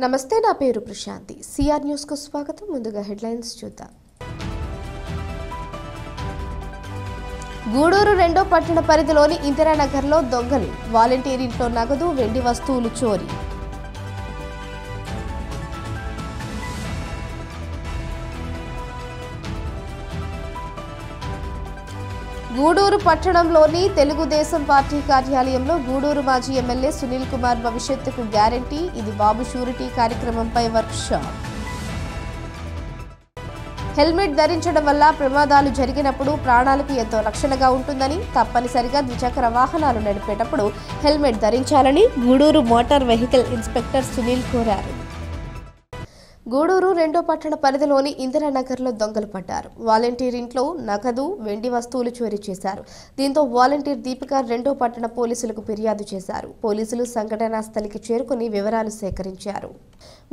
నమస్తే, నా పేరు ప్రశాంతి. సిఆర్ న్యూస్ కు స్వాగతం. ముందుగా హెడ్లైన్స్ చూద్దాం. గూడూరు రెండో పట్టణ పరిధిలోని ఇందిరానగర్లో దొంగలు, వాలంటీర్ ఇంట్లో నగదు, వెండి వస్తువులు చోరీ. గూడూరు పట్టణంలోని తెలుగుదేశం పార్టీ కార్యాలయంలో గూడూరు మాజీ ఎమ్మెల్యే సునీల్ కుమార్ భవిష్యత్తుకు గ్యారంటీ, ఇది బాబు షూరిటీ కార్యక్రమంపై వర్క్షాప్. హెల్మెట్ ధరించడం వల్ల ప్రమాదాలు జరిగినప్పుడు ప్రాణాలకు ఎంతో రక్షణగా ఉంటుందని, తప్పనిసరిగా ద్విచక్ర వాహనాలు నడిపేటప్పుడు హెల్మెట్ ధరించాలని Gudur motor vehicle inspector Sunil కోరారు. గూడూరు రెండో పట్టణ పరిధిలోని ఇందిరానగర్లో దొంగలు పడ్డారు. వాలంటీర్ ఇంట్లో నగదు, వెండి వస్తువులు చోరీ చేశారు. దీంతో వాలంటీర్ దీపిక రెండో పట్టణ పోలీసులకు ఫిర్యాదు చేశారు. పోలీసులు సంఘటనా స్థలికి చేరుకుని వివరాలు సేకరించారు.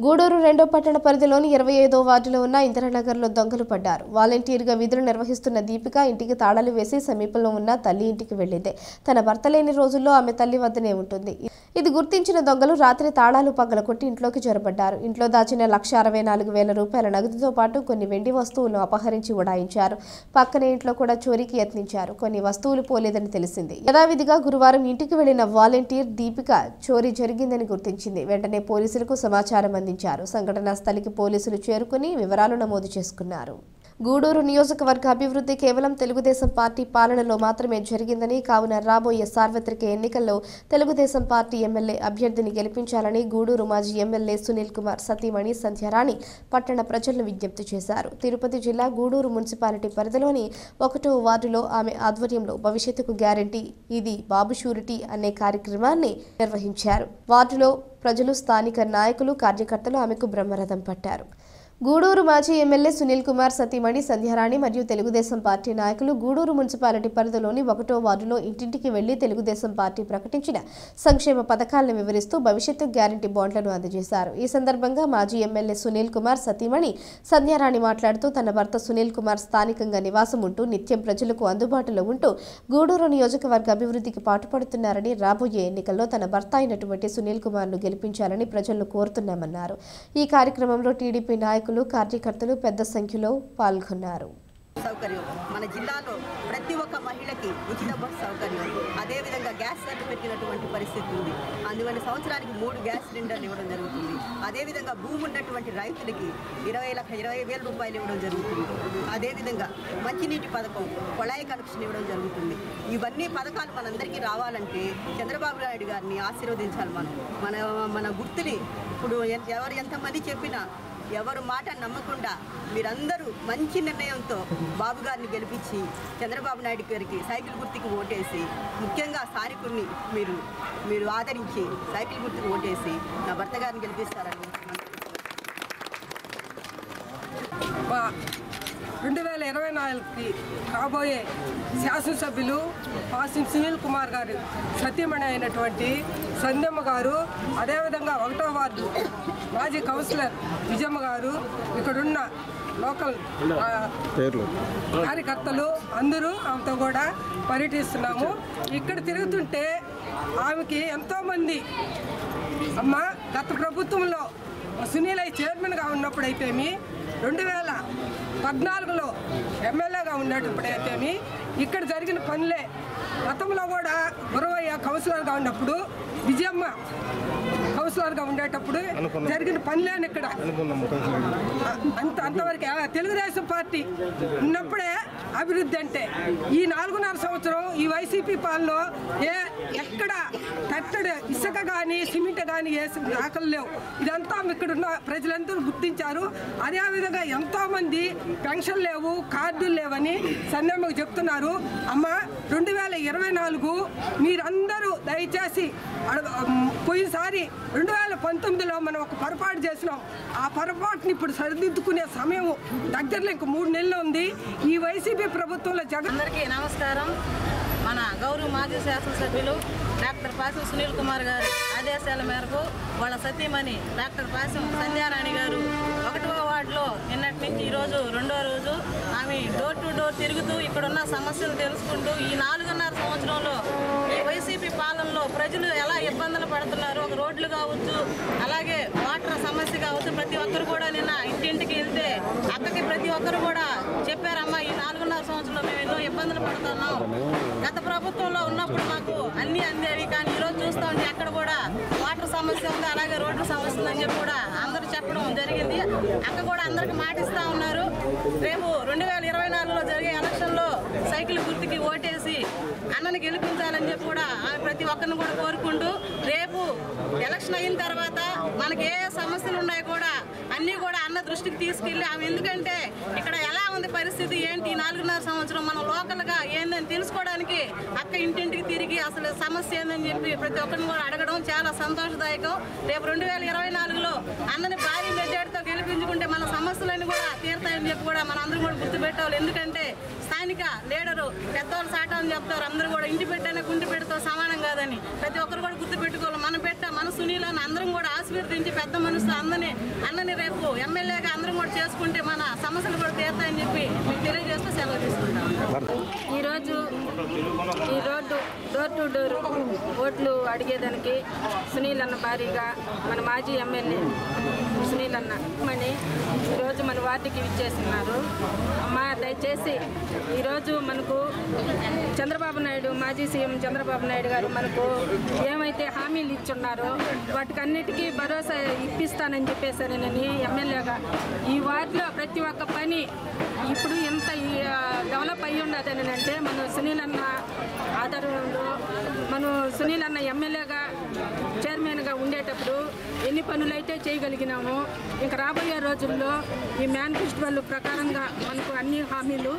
గూడూరు రెండో పట్టణ పరిధిలోని 25వ వార్డులో ఉన్న ఇందిరానగర్లో దొంగలు పడ్డారు. వాలంటీర్గా విధులు నిర్వహిస్తున్న దీపిక ఇంటికి తాళాలు వేసి సమీపంలో ఉన్న తల్లి ఇంటికి వెళ్లింది. తన భర్త లేని రోజుల్లో ఆమె తల్లి వద్దనే ఉంటుంది. ఇది గుర్తించిన దొంగలు రాత్రి తాళాలు పగలకొట్టి ఇంట్లోకి జొరబడ్డారు. ఇంట్లో దాచిన 1,64,000 రూపాయల నగదుతో పాటు కొన్ని వెండి వస్తువులను అపహరించి ఉడాయించారు. పక్కనే ఇంట్లో కూడా చోరీకి యత్నించారు. కొన్ని వస్తువులు పోలేదని తెలిసింది. యథావిధిగా గురువారం ఇంటికి వెళ్లిన వాలంటీర్ దీపిక చోరీ జరిగిందని గుర్తించింది. వెంటనే పోలీసులకు సమాచారం అందించారు. సంఘటనా స్థలికి పోలీసులు చేరుకుని వివరాలు నమోదు చేసుకున్నారు. గూడూరు నియోజకవర్గ అభివృద్ధి కేవలం తెలుగుదేశం పార్టీ పాలనలో మాత్రమే జరిగిందని, కావున రాబోయే సార్వత్రిక ఎన్నికల్లో తెలుగుదేశం పార్టీ ఎమ్మెల్యే అభ్యర్థిని గెలిపించాలని గూడూరు మాజీ ఎమ్మెల్యే సునీల్ కుమార్ సతీమణి సంధ్యారాణి పట్టణ ప్రజలను విజ్ఞప్తి చేశారు. తిరుపతి జిల్లా గూడూరు మున్సిపాలిటీ పరిధిలోని 1వ వార్డులో ఆమె ఆధ్వర్యంలో భవిష్యత్తుకు గ్యారంటీ, ఇది బాబు షూరిటీ అనే కార్యక్రమాన్ని నిర్వహించారు. వార్డులో ప్రజలు, స్థానిక నాయకులు, కార్యకర్తలు ఆమెకు బ్రహ్మరథం పట్టారు. గూడూరు మాజీ ఎమ్మెల్యే సునీల్ కుమార్ సతీమణి సంధ్యారాణి మరియు తెలుగుదేశం పార్టీ నాయకులు గూడూరు మున్సిపాలిటీ పరిధిలోని 1వ వార్డులో ఇంటింటికి వెళ్లి తెలుగుదేశం పార్టీ ప్రకటించిన సంక్షేమ పథకాలను వివరిస్తూ భవిష్యత్తు గ్యారంటీ బాండ్లను అందజేశారు. ఈ సందర్భంగా మాజీ ఎమ్మెల్యే సునీల్ కుమార్ సతీమణి సంధ్యారాణి మాట్లాడుతూ తన భర్త సునీల్ కుమార్ స్థానికంగా నివాసం ఉంటూ నిత్యం ప్రజలకు అందుబాటులో ఉంటూ గూడూరు నియోజకవర్గ అభివృద్ధికి పాటుపడుతున్నారని, రాబోయే ఎన్నికల్లో తన భర్త అయినటువంటి సునీల్ కుమార్ను గెలిపించాలని ప్రజలను కోరుతున్నామన్నారు. ఈ కార్యక్రమంలో టీడీపీ నాయకులు, కార్యకర్తలు పెద్ద సంఖ్యలో పాల్గొన్నారు. సౌకర్యం మన జిల్లాలో ప్రతి ఒక్క మహిళకి ఉచిత బస్ సౌకర్యం, అదేవిధంగా గ్యాస్ సర్టిఫికేట్ పెట్టినటువంటి పరిస్థితి ఉంది. అందువల్ల సంవత్సరానికి 3 గ్యాస్ సిలిండర్లు ఇవ్వడం జరుగుతుంది. అదేవిధంగా భూమి ఉన్నటువంటి రైతులకి 20,000 రూపాయలు ఇవ్వడం జరుగుతుంది. అదేవిధంగా మంచినీటి పథకం, కొళాయి కనెక్షన్ ఇవ్వడం జరుగుతుంది. ఇవన్నీ పథకాలు మనందరికీ రావాలంటే చంద్రబాబు నాయుడు గారిని ఆశీర్వదించాలి. మన గుర్తుని ఇప్పుడు ఎవరు ఎంతమంది చెప్పినా ఎవరు మాట నమ్మకుండా మీరందరూ మంచి నిర్ణయంతో బాబు గారిని గెలిపించి చంద్రబాబు నాయుడు గారికి సైకిల్ గుర్తుకు ఓటేసి, ముఖ్యంగా స్థానికుడిని మీరు ఆదరించి సైకిల్ గుర్తుకు ఓటేసి నా భర్త గారిని గెలిపిస్తారని 2024కి రాబోయే శాసనసభ్యులు పాసిం సునీల్ కుమార్ గారు సతీమణి అయినటువంటి సంధ్యమ్మ గారు, అదేవిధంగా 1వ వార్డు మాజీ కౌన్సిలర్ విజయమ్మ గారు, ఇక్కడున్న లోకల్ కార్యకర్తలు అందరూ ఆమెతో కూడా పర్యటిస్తున్నాము. ఇక్కడ తిరుగుతుంటే ఆమెకి ఎంతోమంది అమ్మ గత ప్రభుత్వంలో సునీల్ చైర్మన్గా ఉన్నప్పుడైతేమి, 2014లో ఎమ్మెల్యేగా ఉన్నప్పుడైతేమి ఇక్కడ జరిగిన పనులే. గతంలో కూడా గురవయ్య కౌన్సిలర్గా ఉన్నప్పుడు, విజయమ్మ కౌన్సిలర్గా ఉండేటప్పుడు జరిగిన పనులేని ఇక్కడ అంతవరకు తెలుగుదేశం పార్టీ ఉన్నప్పుడే అభివృద్ధి అంటే. ఈ 4.5 సంవత్సరం ఈ వైసీపీ పాలనలో ఎక్కడ కట్టడి ఇసుక కానీ సిమెంట్ కానీ వేసి దాఖలు లేవు. ఇదంతా ఇక్కడున్న ప్రజలందరూ గుర్తించారు. అదేవిధంగా ఎంతోమంది పెన్షన్ లేవు, కార్డులు లేవని సన్నమ్మకు చెప్తున్నారు. అమ్మ 2024 మీరందరూ దయచేసి పోయినసారి 2019లో మనం ఒక పొరపాటు చేసినాం. ఆ పొరపాటుని ఇప్పుడు సరిదిద్దుకునే సమయం దగ్గరలో ఇంక 3 నెలలు ఉంది. ఈ వైసీపీ ప్రభుత్వంలో అందరికీ నమస్కారం. మన గౌరవ మాజీ శాసనసభ్యులు డాక్టర్ పాసిం సునీల్ కుమార్ గారి ఆదేశాల మేరకు వాళ్ళ సతీమణి డాక్టర్ పాసిం సంధ్యారాణి గారు 1వ వార్డులో నిన్నటి నుంచి ఈరోజు 2వ రోజు ఆమె డోర్ టు డోర్ తిరుగుతూ ఇక్కడున్న సమస్యలు తెలుసుకుంటూ ఈ 4.5 సంవత్సరంలో ఈ వైసీపీ పాలనలో ప్రజలు ఎలా ఇబ్బందులు పడుతున్నారు, ఒక రోడ్లు కావచ్చు, అలాగే వాటర్ సమస్య ప్రతి ఒక్కరు కూడా నిన్న ఇంటింటికి వెళ్తే అక్కకి ప్రతి ఒక్కరు కూడా చెప్పారమ్మా ఈ 4.5 సంవత్సరంలో మేము ఎన్నో ఇబ్బందులు పడుతున్నాం. గత ప్రభుత్వంలో ఉన్నప్పుడు మాకు అన్నీ అందేవి, కానీ ఈరోజు చూస్తూ ఉంటే అక్కడ కూడా వాటర్ సమస్య ఉంది, అలాగే రోడ్ల సమస్య ఉందని చెప్పి కూడా అందరూ చెప్పడం జరిగింది. అక్క కూడా అందరికి మాటిస్తూ ఉన్నారు. రేపు 2024లో జరిగే ఎలక్షన్లో సైకిల్ గుర్తుకి ఓటేసి అన్నని గెలిపించాలని చెప్పి కూడా ప్రతి ఒక్కరిని కూడా కోరుకుంటూ, రేపు ఎలక్షన్ అయిన తర్వాత మనకి ఏ సమస్యలు ఉన్నాయో కూడా అన్నీ కూడా అన్న దృష్టికి తీసుకెళ్ళి ఎందుకంటే ఇక్కడ ఎలా ఉంది పరిస్థితి ఏంటి 4.5 సంవత్సరం మనం లోకల్గా ఏందని తెలుసుకోవడానికి అక్క ఇంటింటికి తిరిగి అసలు సమస్య ఏందని చెప్పి ప్రతి ఒక్కరిని కూడా అడగడం చాలా సంతోషదాయకం. రేపు 2024లో అన్నని భారీ మెజార్టీతో గెలిపించుకుంటే మన సమస్యలన్నీ కూడా తీరుతాయని చెప్పి కూడా మన అందరూ కూడా గుర్తుపెట్టాలి. ఎందుకంటే స్థానిక లీడరు పెద్దవాళ్ళు సాట అని చెప్తారు, అందరూ కూడా ఇంటి పెట్టైనా గుంటి పెట్టతో సమానం కాదని ప్రతి ఒక్కరు కూడా గుర్తుపెట్టుకోవాలి. మన సునీల్ అని అందరం కూడా ఆశీర్వదించి పెద్ద మనసుతో అన్నని రేపు ఎమ్మెల్యేగా అందరం కూడా చేసుకుంటే మన సమస్యలు కూడా తీరుతాయని చెప్పి మీకు తెలియజేస్తూ సెలవు తీసుకుంటాం. ఈరోజు ఈ రోడ్డు డోర్ టు డోర్ ఓట్లు అడిగేదానికి సునీల్ అన్న భారీగా మన మాజీ ఎమ్మెల్యే సునీల్ అన్న మని ఈరోజు మన వార్డుకి ఇచ్చేస్తున్నారు. అమ్మా దయచేసి ఈరోజు మనకు చంద్రబాబు నాయుడు మాజీ సీఎం చంద్రబాబు నాయుడు గారు మనకు ఏమైతే హామీలు ఇచ్చున్నారో వాటికన్నిటికీ భరోసా ఇప్పిస్తానని చెప్పేసారని ఎమ్మెల్యేగా ఈ వార్డులో ప్రతి ఒక్క పని ఇప్పుడు ఎంత డెవలప్ అయ్యి ఉండదని అంటే మన సునీల్ అన్న ఆధారంలో మనం సునీల్ అన్న ఎమ్మెల్యేగా చైర్మన్గా ఉండేటప్పుడు ఎన్ని పనులైతే చేయగలిగినామో ఇంకా రాబోయే రోజుల్లో ఈ మేనిఫెస్టోల ప్రకారంగా మనకు అన్ని హామీలు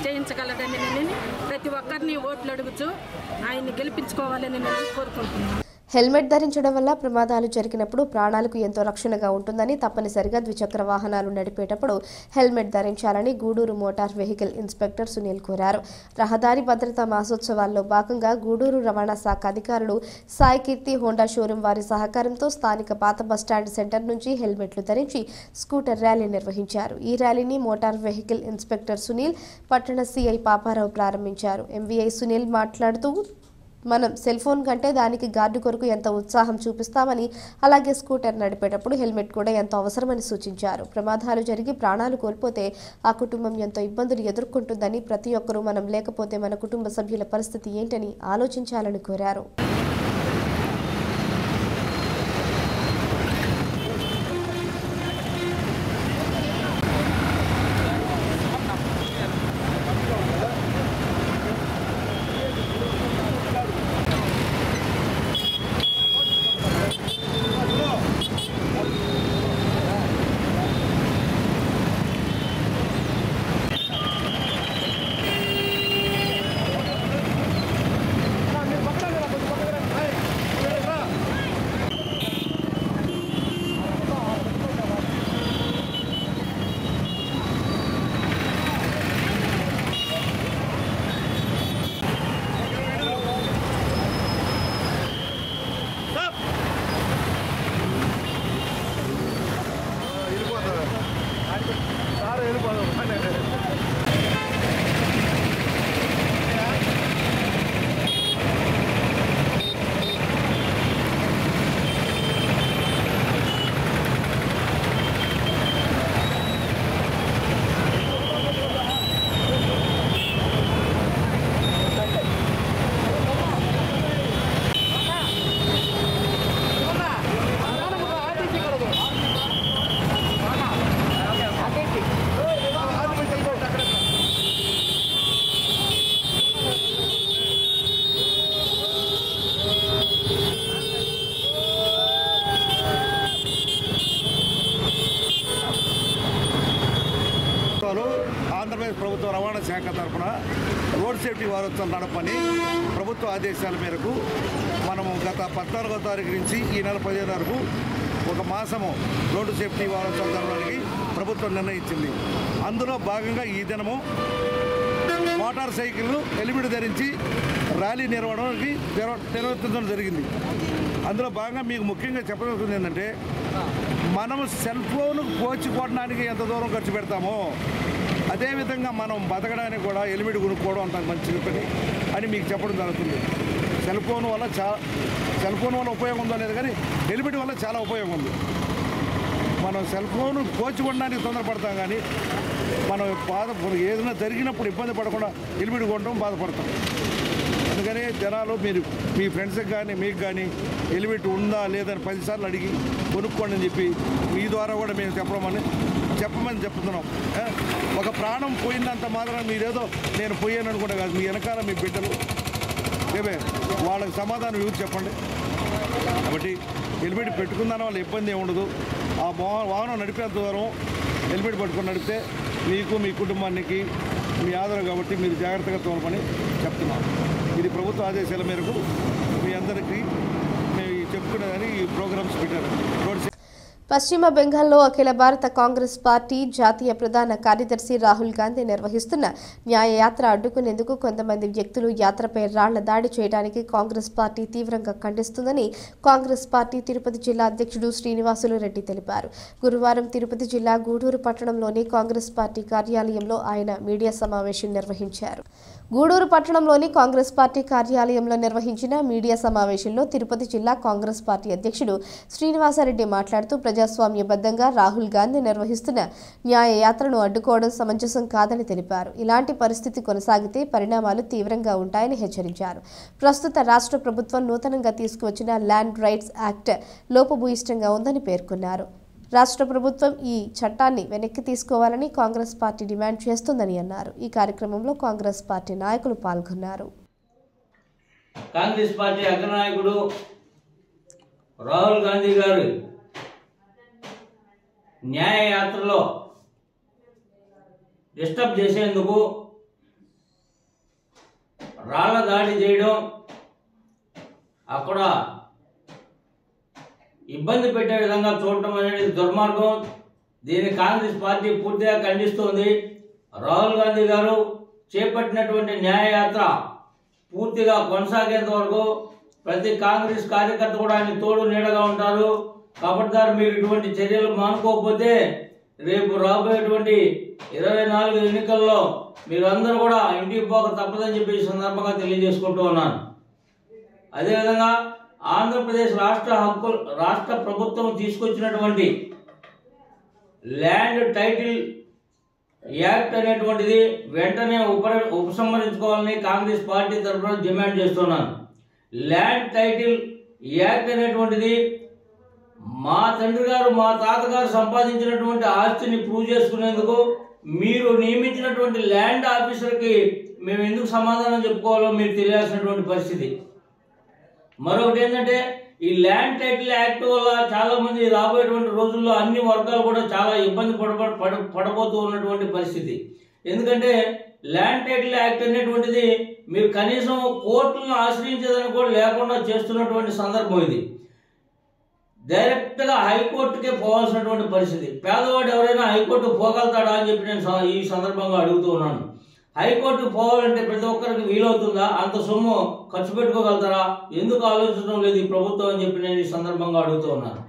చేయించగలదని నేను ప్రతి ఒక్కరిని ఓట్లు అడుగుతూ ఆయన్ని గెలిపించుకోవాలని నేను కోరుకుంటున్నాను. హెల్మెట్ ధరించడం వల్ల ప్రమాదాలు జరిగినప్పుడు ప్రాణాలకు ఎంతో రక్షణగా ఉంటుందని, తప్పనిసరిగా ద్విచక్ర వాహనాలు నడిపేటప్పుడు హెల్మెట్ ధరించాలని Gudur motor vehicle inspector Sunil కోరారు. రహదారి భద్రతా మాసోత్సవాల్లో భాగంగా గూడూరు రవాణా శాఖ అధికారులు సాయి కీర్తి హోండా షోరూం వారి సహకారంతో స్థానిక పాత బస్టాండ్ సెంటర్ నుంచి హెల్మెట్లు ధరించి స్కూటర్ ర్యాలీ నిర్వహించారు. ఈ ర్యాలీని మోటార్ వెహికల్ ఇన్స్పెక్టర్ సునీల్, పట్టణ సిఐ పాపారావు ప్రారంభించారు. ఎంవీఐ సునీల్ మాట్లాడుతూ, మనం సెల్ ఫోన్ కంటే దానికి గార్డు కొరకు ఎంత ఉత్సాహం చూపిస్తామని, అలాగే స్కూటర్ నడిపేటప్పుడు హెల్మెట్ కూడా ఎంతో అవసరమని సూచించారు. ప్రమాదాలు జరిగి ప్రాణాలు కోల్పోతే ఆ కుటుంబం ఎంతో ఇబ్బందులు ఎదుర్కొంటుందని, ప్రతి ఒక్కరూ మనం లేకపోతే మన కుటుంబ సభ్యుల పరిస్థితి ఏంటని ఆలోచించాలని కోరారు. ఆంధ్రప్రదేశ్ ప్రభుత్వ రవాణా శాఖ తరఫున రోడ్ సేఫ్టీ వారోత్సవం నడపని ప్రభుత్వ ఆదేశాల మేరకు మనము గత 14వ తారీఖు నుంచి ఈ నెల 15 వరకు ఒక మాసము రోడ్డు సేఫ్టీ వారోత్సవం జరపడానికి ప్రభుత్వం నిర్ణయించింది. అందులో భాగంగా ఈ దినము మోటార్ సైకిళ్ళు హెల్మెట్ ధరించి ర్యాలీ నిర్వర్తించడం జరిగింది. అందులో భాగంగా మీకు ముఖ్యంగా చెప్పదలుచుకుంది ఏంటంటే, మనం సెల్ ఫోన్ కోచుకోవడానికి ఎంత దూరం ఖర్చు పెడతామో అదేవిధంగా మనం బతకడానికి కూడా హెల్మెట్ కొనుక్కోవడం అంత మంచి పని అని మీకు చెప్పడం జరుగుతుంది. సెల్ ఫోన్ వల్ల ఉపయోగం ఉందో లేదు, కానీ హెల్మెట్ వల్ల చాలా ఉపయోగం ఉంది. మనం సెల్ ఫోన్ కోచుకోవడానికి తొందరపడతాం, కానీ మనం ఏదైనా జరిగినప్పుడు ఇబ్బంది పడకుండా హెల్మెట్ కొనడం బాధపడతాం. అందుకని జనాలు మీరు మీ ఫ్రెండ్స్కి కానీ మీకు కానీ హెల్మెట్ ఉందా లేదని 10 సార్లు అడిగి కొనుక్కోండి అని చెప్పి మీ ద్వారా కూడా మేము చెప్పమని చెప్తున్నాం. ఒక ప్రాణం పోయినంత మాత్రం మీరేదో నేను పోయాను అనుకుంటా కాదు, మీ వెనకాల మీ బిడ్డలు ఏమే వాళ్ళకి సమాధానం ఎవరు చెప్పండి. కాబట్టి హెల్మెట్ పెట్టుకుందాని వాళ్ళ ఇబ్బంది ఏమి ఉండదు. ఆ వాహనం నడిపేంత దూరం హెల్మెట్ పట్టుకొని నడిపితే మీకు మీ కుటుంబానికి మీ ఆదరణ, కాబట్టి మీరు జాగ్రత్తగా తోలమని చెప్తున్నాం. ఇది ప్రభుత్వ ఆదేశాల మేరకు మీ అందరికీ మేము చెప్పుకునేదని ఈ ప్రోగ్రామ్స్ పెట్టారు. పశ్చిమ బెంగాల్లో అఖిల భారత కాంగ్రెస్ పార్టీ జాతీయ ప్రధాన కార్యదర్శి రాహుల్ గాంధీ నిర్వహిస్తున్న న్యాయయాత్ర అడ్డుకునేందుకు కొంతమంది వ్యక్తులు యాత్రపై రాళ్ల దాడి చేయడానికి కాంగ్రెస్ పార్టీ తీవ్రంగా ఖండిస్తుందని కాంగ్రెస్ పార్టీ తిరుపతి జిల్లా అధ్యక్షుడు శ్రీనివాసులు రెడ్డి తెలిపారు. గురువారం తిరుపతి జిల్లా గూడూరు పట్టణంలోని కాంగ్రెస్ పార్టీ కార్యాలయంలో ఆయన మీడియా సమావేశం నిర్వహించారు. గూడూరు పట్టణంలోని కాంగ్రెస్ పార్టీ కార్యాలయంలో నిర్వహించిన మీడియా సమావేశంలో తిరుపతి జిల్లా కాంగ్రెస్ పార్టీ అధ్యక్షుడు శ్రీనివాసరెడ్డి మాట్లాడుతూ ప్రజాస్వామ్యబద్ధంగా రాహుల్ గాంధీ నిర్వహిస్తున్న న్యాయయాత్రను అడ్డుకోవడం సమంజసం కాదని తెలిపారు. ఇలాంటి పరిస్థితి కొనసాగితే పరిణామాలు తీవ్రంగా ఉంటాయని హెచ్చరించారు. ప్రస్తుత రాష్ట్ర ప్రభుత్వం నూతనంగా తీసుకువచ్చిన ల్యాండ్ రైట్స్ యాక్ట్ లోపభూయిష్టంగా ఉందని పేర్కొన్నారు. రాష్ట్ర ప్రభుత్వం ఈ చట్టాన్ని వెనక్కి తీసుకోవాలని కాంగ్రెస్ పార్టీ డిమాండ్ చేస్తుందని అన్నారు. ఈ కార్యక్రమంలో కాంగ్రెస్ పార్టీ నాయకులు పాల్గొన్నారు. కాంగ్రెస్ పార్టీ అగ్రనాయకుడు రాహుల్ గాంధీ గారు న్యాయయాత్రలో డిస్టర్బ్ చేసేందుకు రాళ్ల దాడి చేయడం, అక్కడ ఇబ్బంది పెట్టే విధంగా చూడటం అనేది దుర్మార్గం. దీన్ని కాంగ్రెస్ పార్టీ పూర్తిగా ఖండిస్తోంది. రాహుల్ గాంధీ గారు చేపట్టినటువంటి న్యాయయాత్ర పూర్తిగా కొనసాగేంత వరకు ప్రతి కాంగ్రెస్ కార్యకర్త కూడా ఆయన తోడు నీడగా ఉంటారు. కాబట్టి మీరు ఇటువంటి చర్యలు మానుకోకపోతే రేపు రాబోయేటువంటి 24 ఎన్నికల్లో మీరందరూ కూడా ఇంటికి పోక తప్పదని చెప్పి ఈ సందర్భంగా తెలియజేసుకుంటూ ఉన్నాను. అదేవిధంగా ఆంధ్రప్రదేశ్ రాష్ట్ర ప్రభుత్వం తీసుకొచ్చినటువంటి ల్యాండ్ టైటిల్ యాక్ట్ అనేటువంటిది వెంటనే ఉపసంహరించుకోవాలని కాంగ్రెస్ పార్టీ తరఫున డిమాండ్ చేస్తున్నాను. ల్యాండ్ టైటిల్ యాక్ట్ అనేటువంటిది మా తండ్రి గారు మా తాతగారు సంపాదించినటువంటి ఆస్తిని ప్రూవ్ చేసుకునేందుకు మీరు నియమించినటువంటి ల్యాండ్ ఆఫీసర్కి మేము ఎందుకు సమాధానం చెప్పుకోవాలో మీరు తెలియాల్సినటువంటి పరిస్థితి. మరొకటి ఏంటంటే ఈ ల్యాండ్ టైటిల్ యాక్ట్ వల్ల చాలా మంది రాబోయేటువంటి రోజుల్లో అన్ని వర్గాలు కూడా చాలా ఇబ్బంది పడబోతూ ఉన్నటువంటి పరిస్థితి. ఎందుకంటే ల్యాండ్ టైటిల్ యాక్ట్ అనేటువంటిది మీరు కనీసం కోర్టులను ఆశ్రయించేదని కూడా లేకుండా చేస్తున్నటువంటి సందర్భం ఇది. డైరెక్ట్గా హైకోర్టుకే పోవాల్సినటువంటి పరిస్థితి. పేదవాడు ఎవరైనా హైకోర్టు పోగలుగుతాడా అని చెప్పి నేను ఈ సందర్భంగా అడుగుతూ ఉన్నాను. హైకోర్టు పోవాలంటే ప్రతి ఒక్కరికి వీలవుతుందా? అంత సొమ్ము ఖర్చు పెట్టుకోగలుగుతారా? ఎందుకు ఆలోచించడం లేదు ఈ ప్రభుత్వం అని చెప్పి నేను ఈ సందర్భంగా అడుగుతూ ఉన్నాను.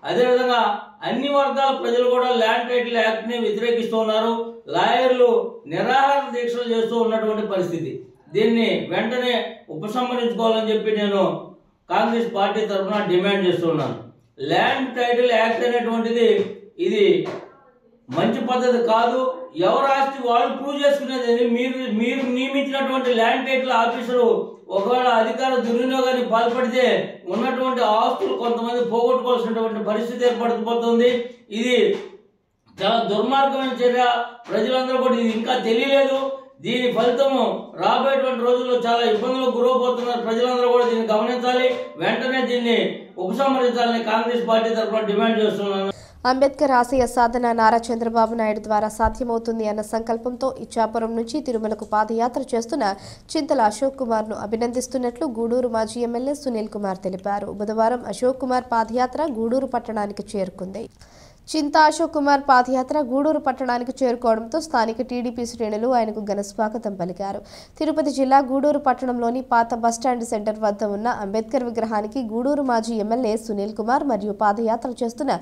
అదేవిధంగా అన్ని వర్గాల ప్రజలు కూడా ల్యాండ్ టైటిల్ యాక్ట్ని వ్యతిరేకిస్తూ ఉన్నారు. లాయర్లు నిరాహార దీక్షలు చేస్తూ ఉన్నటువంటి పరిస్థితి. దీన్ని వెంటనే ఉపసంహరించుకోవాలని చెప్పి నేను కాంగ్రెస్ పార్టీ తరఫున డిమాండ్ చేస్తున్నాను. ల్యాండ్ టైటిల్ యాక్ట్ అనేటువంటిది ఇది మంచి పద్ధతి కాదు. ఎవరు ఆస్తి వాళ్ళు ప్రూవ్ చేసుకునేది. మీరు నియమించినటువంటి ల్యాండ్ టైటిల్ ఆఫీసరు ఒకవేళ అధికార దుర్వినియోగానికి పాల్పడితే ఉన్నటువంటి ఆస్తులు కొంతమంది పోగొట్టుకోవాల్సినటువంటి పరిస్థితి ఏర్పడిపోతుంది. ఇది చాలా దుర్మార్గమైన చర్య. ప్రజలందరూ కూడా ఇది ఇంకా తెలియలేదు. దీని ఫలితము రాబోయేటువంటి రోజుల్లో చాలా ఇబ్బందులకు గురవుతున్నారు. ప్రజలందరూ కూడా దీన్ని గమనించాలి. వెంటనే దీన్ని ఉపసంహరించాలని కాంగ్రెస్ పార్టీ తరఫున డిమాండ్ చేస్తున్నాను. అంబేద్కర్ ఆశయ సాధన నారా చంద్రబాబు నాయుడు ద్వారా సాధ్యమవుతుంది అన్న సంకల్పంతో ఇచ్చాపురం నుంచి తిరుమలకు పాదయాత్ర చేస్తున్న చింతల అశోక్ కుమార్ను అభినందిస్తున్నట్లు గూడూరు మాజీ ఎమ్మెల్యే సునీల్ కుమార్ తెలిపారు. బుధవారం అశోక్ కుమార్ పాదయాత్ర గూడూరు పట్టణానికి చేరుకుంది. చింతా అశోక్ కుమార్ పాదయాత్ర గూడూరు పట్టణానికి చేరుకోవడంతో స్థానిక టీడీపీ శ్రేణులు ఆయనకు ఘన స్వాగతం పలికారు. తిరుపతి జిల్లా గూడూరు పట్టణంలోని పాత బస్టాండ్ సెంటర్ వద్ద ఉన్న అంబేద్కర్ విగ్రహానికి గూడూరు మాజీ ఎమ్మెల్యే సునీల్ కుమార్ మరియు పాదయాత్ర చేస్తున్న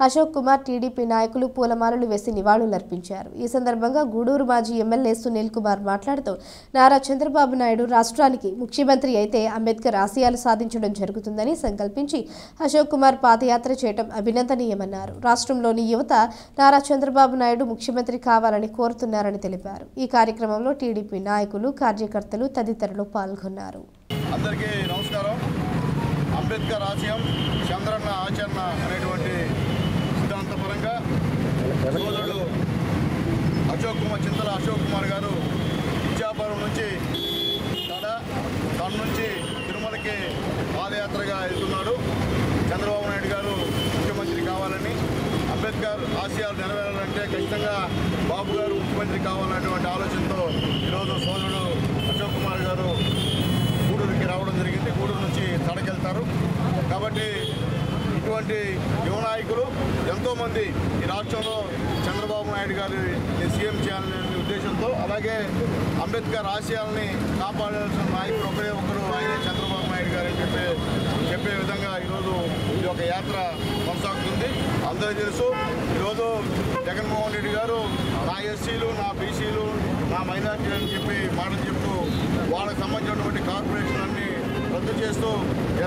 అశోక్ కుమార్ టీడీపీ నాయకులు పూలమాలలు వేసి నివాళులర్పించారు. ఈ సందర్భంగా గూడూరు మాజీ ఎమ్మెల్యే సునీల్ కుమార్ మాట్లాడుతూ నారా చంద్రబాబు నాయుడు రాష్ట్రానికి ముఖ్యమంత్రి అయితే అంబేద్కర్ ఆశయాలు సాధించడం జరుగుతుందని సంకల్పించి అశోక్ కుమార్ పాదయాత్ర చేయడం అభినందనీయమన్నారు. రాష్ట్రంలో రాష్ట్రంలోని యువత నారా చంద్రబాబు నాయుడు ముఖ్యమంత్రి కావాలని కోరుతున్నారని తెలిపారు. ఈ కార్యక్రమంలో టీడీపీ నాయకులు, కార్యకర్తలు తదితరులు పాల్గొన్నారు. అందరికీ నమస్కారం. అంబేద్కర్ ఆశయం చంద్రన్న ఆచరణ అనేటువంటి సిద్ధాంతపరంగా సోదరుడు చింతల అశోక్ కుమార్ గారు ఇచ్చాపురం నుంచి తన నుంచి తిరుమలకి పాదయాత్రగా వెళ్తున్నాడు. చంద్రబాబు నాయుడు గారు ముఖ్యమంత్రి కావాలని, అంబేద్కర్ ఆశయాలు నెరవేరాలంటే ఖచ్చితంగా బాబు గారు ముఖ్యమంత్రి కావాలనేటువంటి ఆలోచనతో ఈరోజు సోదరుడు అశోక్ కుమార్ గారు గూడూరుకి రావడం జరిగింది. గూడూరు నుంచి తడకెళ్తారు. కాబట్టి ఇటువంటి యువ నాయకులు ఎంతోమంది ఈ రాష్ట్రంలో చంద్రబాబు నాయుడు గారి సీఎం చేయాలనే ఉద్దేశంతో, అలాగే అంబేద్కర్ ఆశయాల్ని కాపాడాల్సిన నాయకుడు ఒకరే ఒకరు ఆయనే చంద్రబాబు నాయుడు గారు అని చెప్పే విధంగా ఈరోజు ఈ యొక్క యాత్ర కొనసాగుతుంది. అందరికీ తెలుసు, ఈరోజు జగన్మోహన్ రెడ్డి గారు నా ఎస్సీలు, నా బీసీలు, నా మైనార్టీలు అని చెప్పి మాటలు చెప్తూ వాళ్ళకి సంబంధించినటువంటి కార్పొరేషన్ అన్ని రద్దు చేస్తూ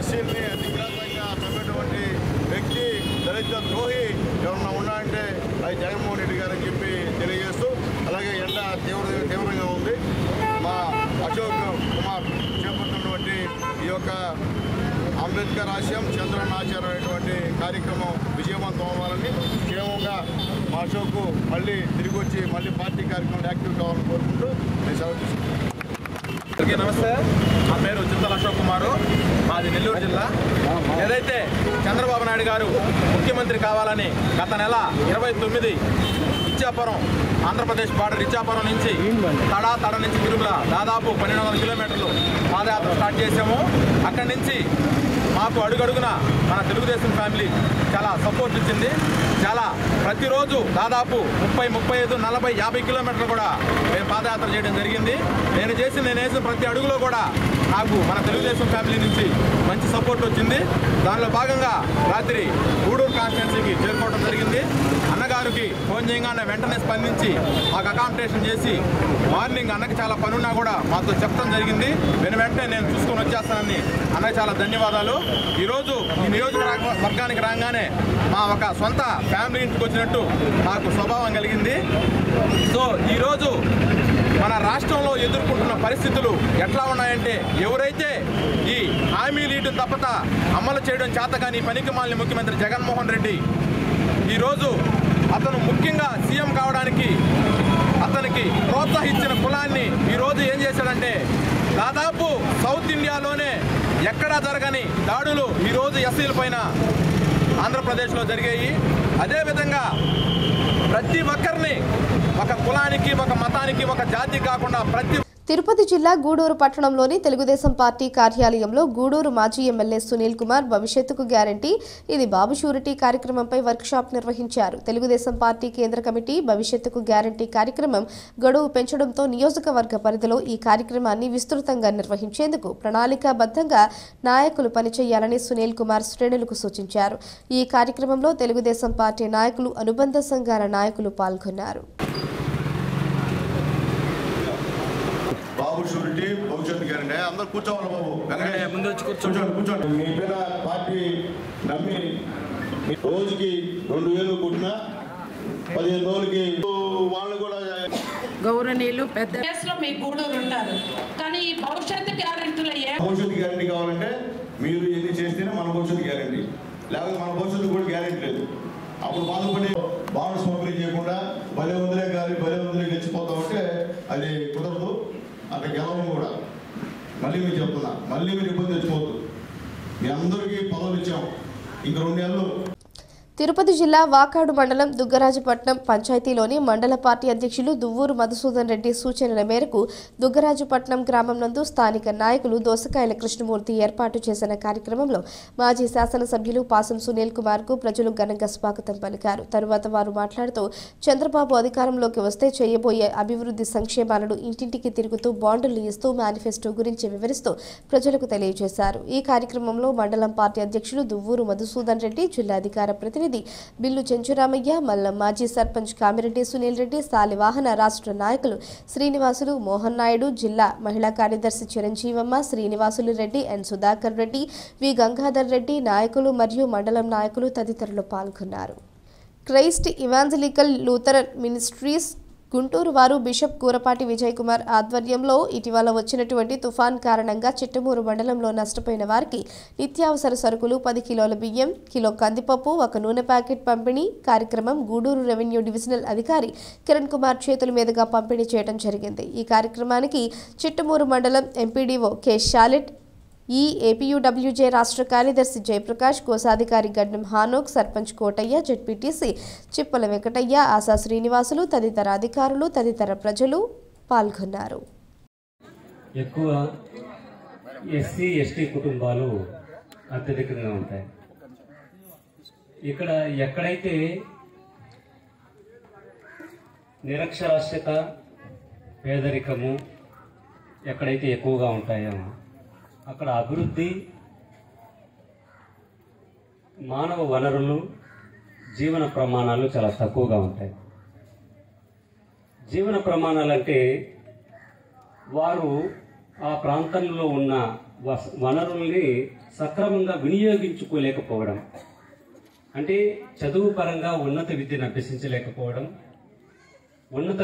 ఎస్సీలని అధికారంగా చంపేటువంటి వ్యక్తి, దళిత ద్రోహి ఎవరన్నా ఉన్నారంటే అది జగన్మోహన్ రెడ్డి గారు అని చెప్పి తెలియజేస్తూ, అలాగే ఎండ తీవ్రంగా ఉంది. మా అశోక్ కుమార్ చేపడుతున్నటువంటి ఈ యొక్క అంబేద్కర్ ఆశయం చంద్రన్న ఆచారం అనేటువంటి కార్యక్రమం విజయవంతం అవ్వాలని, క్షేమంగా మా అశోక్ మళ్ళీ తిరిగి వచ్చి మళ్ళీ పార్టీ కార్యక్రమంలో యాక్టివ్ కావాలని కోరుకుంటూ నేను సెలవు తీసుకుంటాను. అందరికీ నమస్తే. నా పేరు చింతల అశోక్ కుమారు, మాది నెల్లూరు జిల్లా. ఏదైతే చంద్రబాబు నాయుడు గారు ముఖ్యమంత్రి కావాలని గత నెల 29 ఇచ్చాపురం, ఆంధ్రప్రదేశ్ బార్డర్ ఇచ్చాపురం నుంచి తడ నుంచి తిరుమల దాదాపు 1200 కిలోమీటర్లు పాదయాత్ర స్టార్ట్ చేసాము. అక్కడి నుంచి మాకు అడుగడుగున మన తెలుగుదేశం ఫ్యామిలీ చాలా సపోర్ట్ ఇచ్చింది. చాలా ప్రతిరోజు దాదాపు 30, 35, 40, 50 కిలోమీటర్లు కూడా మేము పాదయాత్ర చేయడం జరిగింది. నేను వేసిన ప్రతి అడుగులో కూడా నాకు మన తెలుగుదేశం ఫ్యామిలీ నుంచి మంచి సపోర్ట్ వచ్చింది. దానిలో భాగంగా రాత్రి గూడూరు కాన్స్టిట్యున్సీకి చేరుకోవడం జరిగింది. అన్నగారికి ఫోన్ చేయగానే వెంటనే స్పందించి మాకు అకామిడేషన్ చేసి మార్నింగ్ అన్నకి చాలా పనున్నా కూడా మాతో చెప్పడం జరిగింది. వెంటనే నేను చూసుకొని వచ్చేస్తానని అన్నకి చాలా ధన్యవాదాలు. ఈరోజు ఈ నియోజకవర్గానికి రాగానే మా ఒక సొంత ఫ్యామిలీ ఇంటికి వచ్చినట్టు నాకు స్వభావం కలిగింది. సో ఈరోజు మన రాష్ట్రంలో ఎదుర్కొంటున్న పరిస్థితులు ఎట్లా ఉన్నాయంటే, ఎవరైతే ఈ హామీలు ఇవ్వడం తప్పత అమలు చేయడం చేతగాని పనికిమాలిన ముఖ్యమంత్రి జగన్మోహన్ రెడ్డి ఈరోజు అతను ముఖ్యంగా సీఎం కావడానికి అతనికి ప్రోత్సహించిన కులాన్ని ఈరోజు ఏం చేశాడంటే, దాదాపు సౌత్ ఇండియాలోనే ఎక్కడా జరగని దాడులు ఈరోజు ఎస్సీల పైన ఆంధ్రప్రదేశ్లో జరిగాయి. అదేవిధంగా ప్రతి ఒక్కరిని ఒక కులానికి, ఒక మతానికి, ఒక జాతి కాకుండా తిరుపతి జిల్లా గూడూరు పట్టణంలోని తెలుగుదేశం పార్టీ కార్యాలయంలో గూడూరు మాజీ ఎమ్మెల్యే సునీల్ కుమార్ భవిష్యత్తుకు గ్యారంటీ ఇది బాబు షూరిటీ కార్యక్రమంపై వర్క్షాప్ నిర్వహించారు. తెలుగుదేశం పార్టీ కేంద్ర కమిటీ భవిష్యత్తుకు గ్యారంటీ కార్యక్రమం గడువు పెంచడంతో నియోజకవర్గ పరిధిలో ఈ కార్యక్రమాన్ని విస్తృతంగా నిర్వహించేందుకు ప్రణాళికాబద్ధంగా నాయకులు పనిచేయాలని సునీల్ కుమార్ శ్రేణులకు సూచించారు. ఈ కార్యక్రమంలో తెలుగుదేశం పార్టీ నాయకులు, అనుబంధ సంఘాల నాయకులు పాల్గొన్నారు. బాబు షూరిటీ భవిష్యత్తు గ్యారెంటీ. అందరూ కూర్చోవాలి బాబు, ముందు వచ్చి కూర్చోండి. మీ పేద పార్టీ నమ్మి రోజుకి 2000 కుట్టినా 15 రోజులకి వాళ్ళు కూడా గౌరవనీయులు పెద్ద మీ గూడూరు ఉంటారు. కానీ ఈ భవిష్యత్తు గ్యారెంటీలో భవిష్యత్తు గ్యారెంటీ కావాలంటే మీరు ఎన్ని చేస్తేనే మన భవిష్యత్తు గ్యారెంటీ, లేకపోతే మన భవిష్యత్తు కూడా గ్యారెంటీ లేదు. అప్పుడు బాధపడి బాండ్ స్మగ్లింగ్ చేయకుండా భలే ఉందిలే గాలి భలే ఉందిలే గెచ్చిపోతా ఉంటే అది కుదరదు. అక్కడ గెలవం కూడా. మళ్ళీ మీరు చెప్తున్నా, మళ్ళీ మీరు ఇబ్బంది తెచ్చిపోవద్దు. మీ అందరికీ పదవులు ఇచ్చాం, ఇంక 2 నెలలు. తిరుపతి జిల్లా వాకాడు మండలం దుగ్గరాజుపట్నం పంచాయతీలోని మండల పార్టీ అధ్యక్షులు దువ్వూరు మధుసూదన్ రెడ్డి సూచనల మేరకు దుగ్గరాజుపట్నం గ్రామం నందు స్థానిక నాయకులు దోసకాయల కృష్ణమూర్తి ఏర్పాటు చేసిన కార్యక్రమంలో మాజీ శాసనసభ్యులు పాసం సునీల్ కుమార్ కు ప్రజలు ఘనంగా స్వాగతం పలికారు. తరువాత వారు మాట్లాడుతూ చంద్రబాబు అధికారంలోకి వస్తే చేయబోయే అభివృద్ధి సంక్షేమాలను ఇంటింటికి తిరుగుతూ బాండులు ఇస్తూ మేనిఫెస్టో గురించి వివరిస్తూ ప్రజలకు తెలియజేశారు. ఈ కార్యక్రమంలో మండలం పార్టీ అధ్యక్షులు దువ్వూరు మధుసూదన్ రెడ్డి, జిల్లా అధికార ప్రతినిధి బిల్లు చెంచురామయ్య, మల్లం మాజీ సర్పంచ్ కామిరెడ్డి సునీల్ రెడ్డి, శాలివాహన రాష్ట్ర నాయకులు శ్రీనివాసులు, మోహన్ నాయుడు, జిల్లా మహిళా కార్యదర్శి చిరంజీవమ్మ, శ్రీనివాసులు రెడ్డి, ఎన్ సుధాకర్ రెడ్డి, వి గంగాధర్ రెడ్డి, నాయకులు మరియు మండలం నాయకులు తదితరులు పాల్గొన్నారు. Christ evangelical Lutheran ministries Guntur వారు బిషప్ కూరపాటి విజయ్ కుమార్ ఆధ్వర్యంలో ఇటీవల వచ్చినటువంటి తుఫాన్ కారణంగా చిట్టమూరు మండలంలో నష్టపోయిన వారికి నిత్యావసర సరుకులు 10 కిలోల బియ్యం, కిలో కందిపప్పు, 1 నూనె ప్యాకెట్ పంపిణీ కార్యక్రమం గూడూరు రెవెన్యూ డివిజనల్ అధికారి కిరణ్ కుమార్ చేతుల మీదుగా పంపిణీ చేయడం జరిగింది. ఈ కార్యక్రమానికి చిట్టమూరు మండలం ఎంపీడీఓ కె షాలెట్, ఈ ఏపీయూడబ్ల్యూజే రాష్ట్ర కార్యదర్శి జయప్రకాష్, కోశాధికారి గడ్డం హానోక్, సర్పంచ్ కోటయ్య, జెడ్పీటీసీ చిప్పల వెంకటయ్య, ఆశా శ్రీనివాసులు తదితర అధికారులు తదితర ప్రజలు పాల్గొన్నారు. ఎక్కువ ఎస్సీ ఎస్టీ కుటుంబాలు అత్యధికంగా ఉంటాయి. ఇక్కడ ఎక్కడైతే నిరక్షరాస్యత, పేదరికము ఎక్కడైతే ఎక్కువగా ఉంటాయో అక్కడ అభివృద్ధి, మానవ వనరులు, జీవన ప్రమాణాలు చాలా తక్కువగా ఉంటాయి. జీవన ప్రమాణాలంటే వారు ఆ ప్రాంతంలో ఉన్న వనరుల్ని సక్రమంగా వినియోగించుకోలేకపోవడం, అంటే చదువు పరంగా ఉన్నత విద్యను అభ్యసించలేకపోవడం, ఉన్నత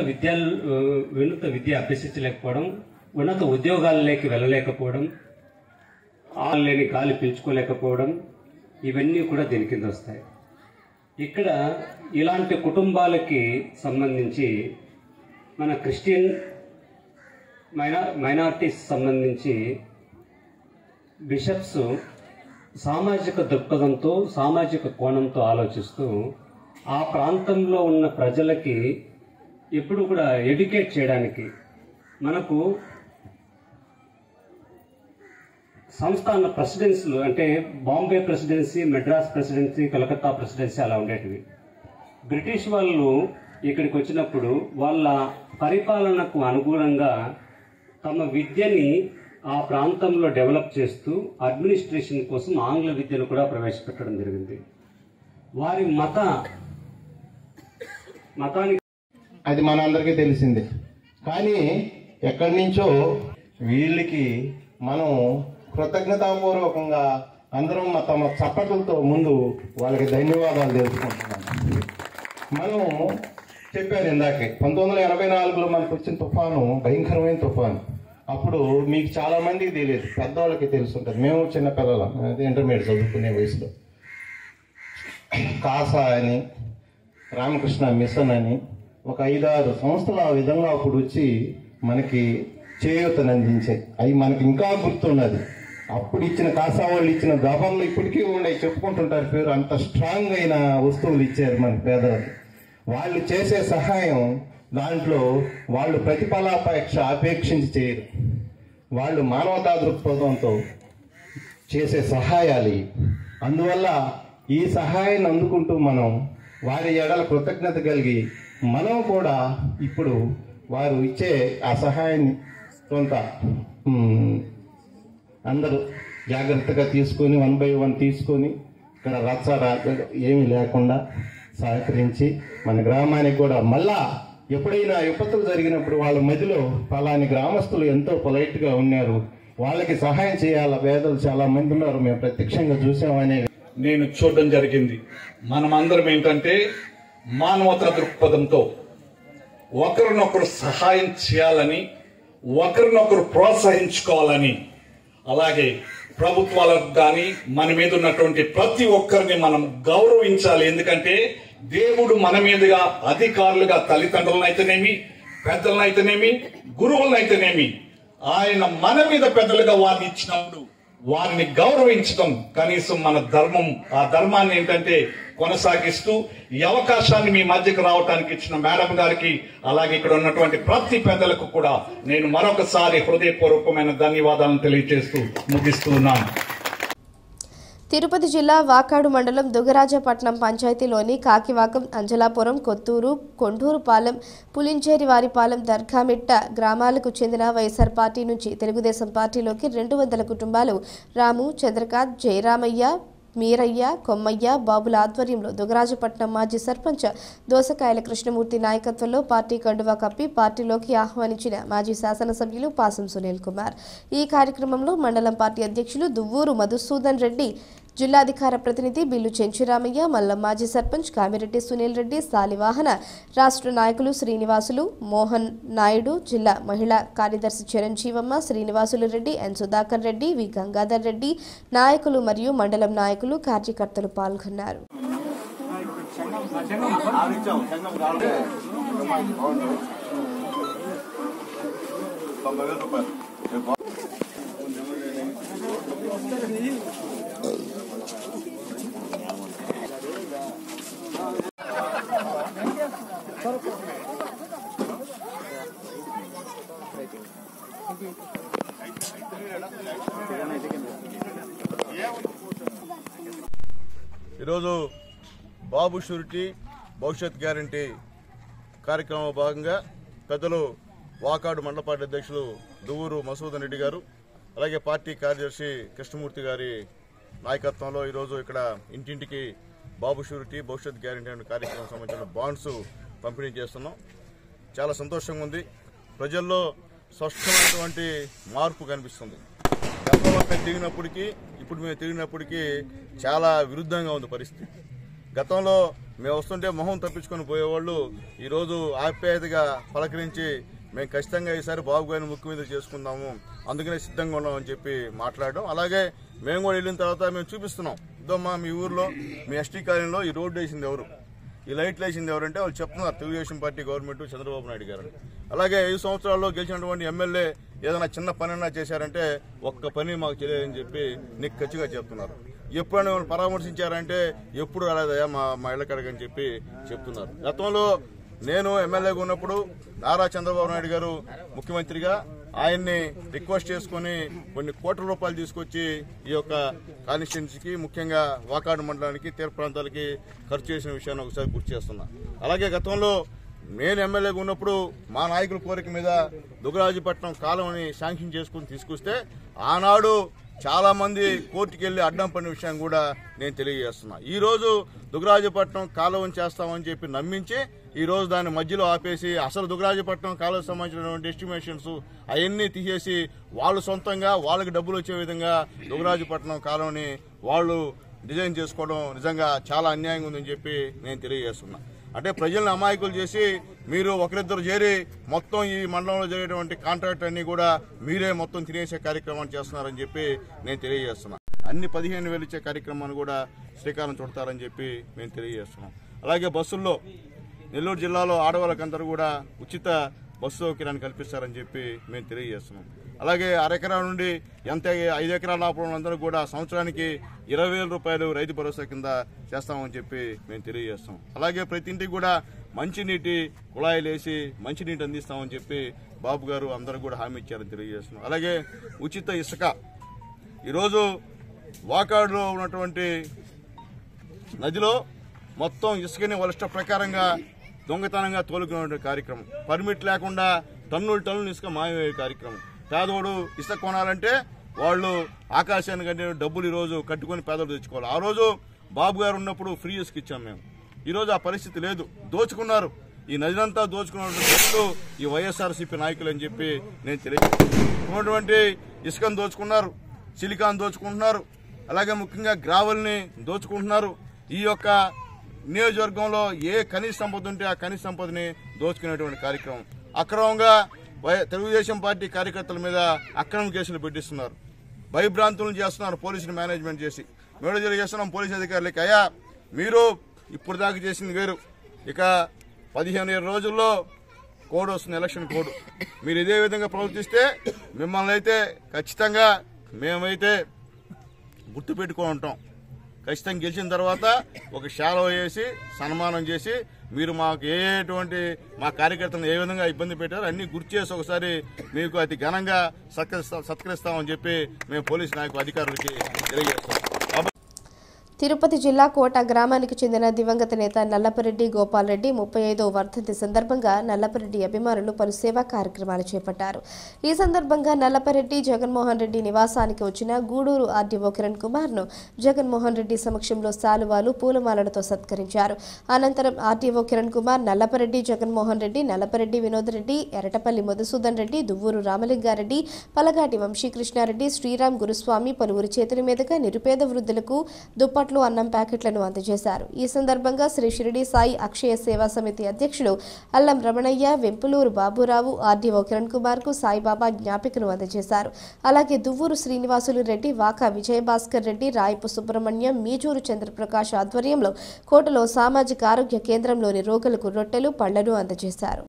విద్య అభ్యసించలేకపోవడం, ఉన్నత ఉద్యోగాలలోకి వెళ్ళలేకపోవడం, లేని గాలి పీల్చుకోలేకపోవడం, ఇవన్నీ కూడా దీని కింద వస్తాయి. ఇక్కడ ఇలాంటి కుటుంబాలకి సంబంధించి మన క్రిస్టియన్ మైనారిటీస్ సంబంధించి బిషప్స్ సామాజిక దృక్పథంతో, సామాజిక కోణంతో ఆలోచిస్తూ ఆ ప్రాంతంలో ఉన్న ప్రజలకి ఎప్పుడు కూడా ఎడ్యుకేట్ చేయడానికి మనకు సంస్థాన ప్రెసిడెన్సీలు అంటే Bombay presidency, Madras presidency, Calcutta presidency అలా ఉండేటివి. బ్రిటిష్ వాళ్ళు ఇక్కడికి వచ్చినప్పుడు వాళ్ళ పరిపాలనకు అనుగుణంగా తమ విద్యని ఆ ప్రాంతంలో డెవలప్ చేస్తూ అడ్మినిస్ట్రేషన్ కోసం ఆంగ్ల విద్యను కూడా ప్రవేశపెట్టడం జరిగింది. వారి మతానికి అది మనందరికీ తెలిసిందే. కానీ ఎక్కడి నుంచో వీళ్ళకి మనం కృతజ్ఞతాపూర్వకంగా అందరం తమ చప్పట్లతో ముందు వాళ్ళకి ధన్యవాదాలు తెలుసుకుంటున్నాం. మనం చెప్పారు ఇందాకే 1984లో మనకు వచ్చిన తుఫాను భయంకరమైన తుఫాను. అప్పుడు మీకు చాలా మందికి తెలియదు, పెద్దవాళ్ళకి తెలుసుంటుంది. మేము చిన్న పిల్లలం, ఇంటర్మీడియట్ చదువుకునే వయసులో కాసా అని, రామకృష్ణ మిషన్ అని ఒక 5-6 సంస్థలు ఆ విధంగా అప్పుడు వచ్చి మనకి చేయూతను అందించాయి. అవి మనకి ఇంకా గుర్తున్నది. అప్పుడు ఇచ్చిన కాసా వాళ్ళు ఇచ్చిన దఫంలో ఇప్పటికీ ఉన్నాయి, చెప్పుకుంటుంటారు పేరు. అంత స్ట్రాంగ్ అయిన వస్తువులు ఇచ్చారు మన పేదవాళ్ళు. వాళ్ళు చేసే సహాయం దాంట్లో వాళ్ళు అపేక్షించి చేయరు. వాళ్ళు మానవతా దృక్పథంతో చేసే సహాయాలు. అందువల్ల ఈ సహాయాన్ని అందుకుంటూ మనం వారి ఎడల కృతజ్ఞత కలిగి మనం కూడా ఇప్పుడు వారు ఇచ్చే ఆ సహాయాన్ని కొంత అందరూ జాగ్రత్తగా తీసుకొని 1 by 1 తీసుకొని ఇక్కడ ఏమీ లేకుండా సహకరించి మన గ్రామానికి కూడా మళ్ళా ఎప్పుడైనా విపత్తులు జరిగినప్పుడు వాళ్ళ మధ్యలో పలాని గ్రామస్తులు ఎంతో పొలైట్గా ఉన్నారు, వాళ్ళకి సహాయం చేయాల, పేదలు చాలా మంది ఉన్నారు, మేము ప్రత్యక్షంగా చూసామనే నేను చూడడం జరిగింది. మనమందరం ఏంటంటే మానవతా దృక్పథంతో ఒకరినొకరు సహాయం చేయాలని, ఒకరినొకరు ప్రోత్సహించుకోవాలని, అలాగే ప్రభుత్వాలకు కానీ మన మీద ఉన్నటువంటి ప్రతి ఒక్కరిని మనం గౌరవించాలి. ఎందుకంటే దేవుడు మన మీదుగా అధికారులుగా తల్లిదండ్రులనైతేనేమి, పెద్దలనైతేనేమి, గురువులనైతేనేమి ఆయన మన మీద పెద్దలుగా వారిని ఇచ్చినప్పుడు వారిని గౌరవించడం కనీసం మన ధర్మం. ఆ ధర్మాన్ని ఏంటంటే కొనసాగిస్తూ ఈ అవకాశాన్ని మీ మధ్యకు రావడానికి ఇచ్చిన మేడం గారికి, అలాగే ఇక్కడ ఉన్నటువంటి ప్రతి పెద్దలకు కూడా నేను మరొకసారి హృదయపూర్వకమైన ధన్యవాదాలను తెలియజేస్తూ ముగిస్తూ ఉన్నాను. తిరుపతి జిల్లా వాకాడు మండలం దుగరాజపట్నం పంచాయతీలోని కాకివాకం, అంజలాపురం, కొత్తూరు, కొండూరుపాలెం, పులించేరివారిపాలెం, దర్గామిట్ట గ్రామాలకు చెందిన వైఎస్ఆర్ పార్టీ నుంచి తెలుగుదేశం పార్టీలోకి 200 కుటుంబాలు రాము, చంద్రకాంత్, జయరామయ్య, మీరయ్య, కొమ్మయ్య, బాబుల ఆధ్వర్యంలో దుగరాజపట్నం మాజీ సర్పంచ్ దోసకాయల కృష్ణమూర్తి నాయకత్వంలో పార్టీ కండువా కప్పి పార్టీలోకి ఆహ్వానించిన మాజీ శాసనసభ్యులు పాసం సునీల్ కుమార్. ఈ కార్యక్రమంలో మండలం పార్టీ అధ్యక్షులు దువ్వూరు మధుసూదన్ రెడ్డి, జిల్లాధికార ప్రతినిధి బిల్లు చెంచురామయ్య, మల్ల మాజీ సర్పంచ్ కామిరెడ్డి సునీల్ రెడ్డి, సాలివాహన రాష్ట్ర నాయకులు శ్రీనివాసులు, మోహన్ నాయుడు, జిల్లా మహిళా కార్యదర్శి చిరంజీవమ్మ, శ్రీనివాసులు రెడ్డి, ఎన్ సుధాకర్ రెడ్డి, వి గంగాధర్ రెడ్డి నాయకులు మరియు మండలం నాయకులు కార్యకర్తలు పాల్గొన్నారు. ఈరోజు బాబు షూరిటీ భవిష్యత్ గ్యారంటీ కార్యక్రమంలో భాగంగా పెద్దలు వాకాడు మండల పార్టీ అధ్యక్షులు దువ్వూరు మసూదన్ రెడ్డి గారు, అలాగే పార్టీ కార్యదర్శి కృష్ణమూర్తి గారి నాయకత్వంలో ఈరోజు ఇక్కడ ఇంటింటికి బాబు షూరిటీ భవిష్యత్ గ్యారంటీ అనే కార్యక్రమం సంబంధించిన బాండ్స్ పంపిణీ చేస్తున్నాం. చాలా సంతోషంగా ఉంది. ప్రజల్లో స్పష్టమైనటువంటి మార్పు కనిపిస్తుంది. గతంలో మేము తిరిగినప్పటికీ ఇప్పుడు మేము తిరిగినప్పటికీ చాలా విరుద్ధంగా ఉంది పరిస్థితి. గతంలో మేము వస్తుంటే మొహం తప్పించుకొని పోయేవాళ్ళు ఈరోజు ఆప్యాయతగా పలకరించి మేము ఖచ్చితంగా ఈసారి బాబు గారిని ముఖ్యమంత్రి చేసుకుందాము, అందుకనే సిద్ధంగా ఉన్నామని చెప్పి మాట్లాడడం. అలాగే మేము కూడా వెళ్ళిన తర్వాత మేము చూపిస్తున్నాం, ఇదమ్మా మీ ఊర్లో మీ ఎస్టీ కాలనీలో ఈ రోడ్డు వేసింది ఎవరు, ఈ లైట్లు వేసింది ఎవరంటే వాళ్ళు చెప్తున్నారు తెలుగుదేశం పార్టీ గవర్నమెంట్ చంద్రబాబు నాయుడు గారు. అలాగే 5 సంవత్సరాల్లో గెలిచినటువంటి ఎమ్మెల్యే ఏదైనా చిన్న పనైనా చేశారంటే ఒక్క పని మాకు తెలియదని చెప్పి నీకు ఖచ్చితంగా చెప్తున్నారు. ఎప్పుడైనా పరామర్శించారంటే ఎప్పుడు రాలేదయా మా ఇళ్ల కడగని చెప్పి చెప్తున్నారు. గతంలో నేను ఎమ్మెల్యేగా ఉన్నప్పుడు నారా చంద్రబాబు నాయుడు గారు ముఖ్యమంత్రిగా ఆయన్ని రిక్వెస్ట్ చేసుకుని కొన్ని కోట్ల రూపాయలు తీసుకొచ్చి ఈ యొక్క కాన్స్టిట్యున్సీకి ముఖ్యంగా వాకాడు మండలానికి తీర ప్రాంతాలకి ఖర్చు చేసిన విషయాన్ని ఒకసారి గుర్తు చేస్తున్నా. అలాగే గతంలో నేను ఎమ్మెల్యేగా ఉన్నప్పుడు మా నాయకుల కోరిక మీద దుగ్గరాజుపట్నం కాలువని శాంక్షన్ చేసుకుని తీసుకొస్తే ఆనాడు చాలా మంది కోర్టుకు వెళ్లి అడ్డం పడిన విషయం కూడా నేను తెలియజేస్తున్నా. ఈ రోజు దుగ్గరాజుపట్నం కాలువని చేస్తామని చెప్పి నమ్మించి ఈ రోజు దాన్ని మధ్యలో ఆపేసి అసలు దుగ్గరాజుపట్నం కాలువకు సంబంధించినటువంటి ఎస్టిమేషన్స్ అవన్నీ తీసేసి వాళ్ళు సొంతంగా వాళ్ళకి డబ్బులు వచ్చే విధంగా దుగ్గరాజుపట్నం కాలువని వాళ్ళు డిజైన్ చేసుకోవడం నిజంగా చాలా అన్యాయంగా ఉందని చెప్పి నేను తెలియజేస్తున్నా. అంటే ప్రజలను అమాయకులు చేసి మీరు ఒకరిద్దరు చేరి మొత్తం ఈ మండలంలో జరిగేటువంటి కాంట్రాక్ట్ అన్ని కూడా మీరే మొత్తం తినేసే కార్యక్రమాన్ని చేస్తున్నారని చెప్పి నేను తెలియజేస్తున్నా. అన్ని 15,000 ఇచ్చే కార్యక్రమాన్ని కూడా శ్రీకారం చుడతారని చెప్పి మేము తెలియజేస్తున్నాం. అలాగే బస్సుల్లో నెల్లూరు జిల్లాలో ఆడవాళ్ళకందరూ కూడా ఉచిత బస్సు సౌకర్యాన్ని కల్పిస్తారని చెప్పి మేము తెలియజేస్తున్నాం. అలాగే 1/2 ఎకరా నుండి 5 ఎకరాల లోపలందరూ కూడా సంవత్సరానికి 20,000 రూపాయలు రైతు భరోసా కింద చేస్తామని చెప్పి మేము తెలియజేస్తాం. అలాగే ప్రతి ఇంటికి కూడా మంచినీటి కుళాయిలు వేసి మంచినీటి అందిస్తామని చెప్పి బాబు గారు అందరూ కూడా హామీ ఇచ్చారని తెలియజేస్తున్నాం. అలాగే ఉచిత ఇసుక ఈరోజు వాకాడులో ఉన్నటువంటి నదిలో మొత్తం ఇసుకని వాళ్ళ ఇష్ట ప్రకారంగా దొంగతనంగా తోలుకునే కార్యక్రమం, పర్మిట్ లేకుండా టన్నులు ఇసుక మాయమయ్యే కార్యక్రమం. పేదవాడు ఇసుక కొనాలంటే వాళ్ళు ఆకాశానికి అంటే డబ్బులు ఈరోజు కట్టుకుని పేదలు తెచ్చుకోవాలి. ఆ రోజు బాబు గారు ఉన్నప్పుడు ఫ్రీ ఇసుక ఇచ్చాం మేము. ఈరోజు ఆ పరిస్థితి లేదు, దోచుకున్నారు. ఈ నదినంతా దోచుకున్నటువంటి ఈ వైఎస్ఆర్సీపీ నాయకులు అని చెప్పి నేను తెలియజేస్తున్నటువంటి ఇసుకను దోచుకున్నారు, సిలికాన్ దోచుకుంటున్నారు, అలాగే ముఖ్యంగా గ్రావెల్ని దోచుకుంటున్నారు. ఈ యొక్క నియోజకవర్గంలో ఏ ఖనిజ సంపద ఉంటే ఆ ఖనిజ సంపదని దోచుకునేటువంటి కార్యక్రమం. అక్రమంగా తెలుగుదేశం పార్టీ కార్యకర్తల మీద అక్రమ కేసులు పెట్టిస్తున్నారు, భయభ్రాంతులను చేస్తున్నారు పోలీసులు మేనేజ్మెంట్ చేసి. మేము తెలియజేస్తున్నాం పోలీసు అధికారులకి, అయ్యా మీరు ఇప్పుడు దాకా చేసింది వేరు, ఇక 15 రోజుల్లో కోడ్ వస్తుంది, ఎలక్షన్ కోడ్. మీరు ఇదే విధంగా ప్రవర్తిస్తే మిమ్మల్ని అయితే ఖచ్చితంగా మేమైతే గుర్తుపెట్టుకొని ఉంటాం. ఖచ్చితంగా గెలిచిన తర్వాత ఒక శాలువ వేసి సన్మానం చేసి మీరు మాకు మా కార్యకర్తలను ఏ విధంగా ఇబ్బంది పెట్టారో అన్ని గుర్తు చేసి ఒకసారి మీకు అతి ఘనంగా సత్కరిస్తామని చెప్పి మేము పోలీసు నాయకులు అధికారులకి తెలియజేస్తాం. తిరుపతి జిల్లా కోట గ్రామానికి చెందిన దివంగత నేత నల్లపరెడ్డి గోపాల్ రెడ్డి 35వ వర్ధంతి సందర్భంగా నల్లపరెడ్డి అభిమానులు పలు సేవా కార్యక్రమాలు చేపట్టారు. ఈ సందర్భంగా నల్లపరెడ్డి జగన్మోహన్ రెడ్డి నివాసానికి వచ్చిన గూడూరు ఆర్డీఓ కిరణ్ కుమార్ ను జగన్మోహన్ రెడ్డి సమక్షంలో శాలువాలు పూలమాలలతో సత్కరించారు. అనంతరం ఆర్డీఓ కిరణ్ కుమార్ నల్లపరెడ్డి జగన్మోహన్ రెడ్డి, నల్లపరెడ్డి వినోద్ రెడ్డి, ఎరటపల్లి మధుసూదన్ రెడ్డి, దువ్వూరు రామలింగారెడ్డి, పలగాటి వంశీకృష్ణారెడ్డి, శ్రీరామ్ గురుస్వామి పలువురి చేతుల మీదుగా నిరుపేద వృద్ధులకు దుప్పట్లు, అన్నం ప్యాకెట్లను అందజేశారు. ఈ సందర్భంగా శ్రీ షిరిడి సాయి అక్షయ సేవా సమితి అధ్యక్షులు అల్లం రమణయ్య, వెంపులూరు బాబురావు ఆర్డీఓ కిరణ్ కుమార్ కు సాయిబాబా జ్ఞాపికను అందజేశారు. అలాగే దువ్వూరు శ్రీనివాసులు రెడ్డి, వాకా విజయభాస్కర్ రెడ్డి, రాయపు సుబ్రహ్మణ్యం, మీజూరు చంద్రప్రకాష్ ఆధ్వర్యంలో కోటలో సామాజిక ఆరోగ్య కేంద్రంలోని రోగులకు రొట్టెలు, పళ్లను అందజేశారు.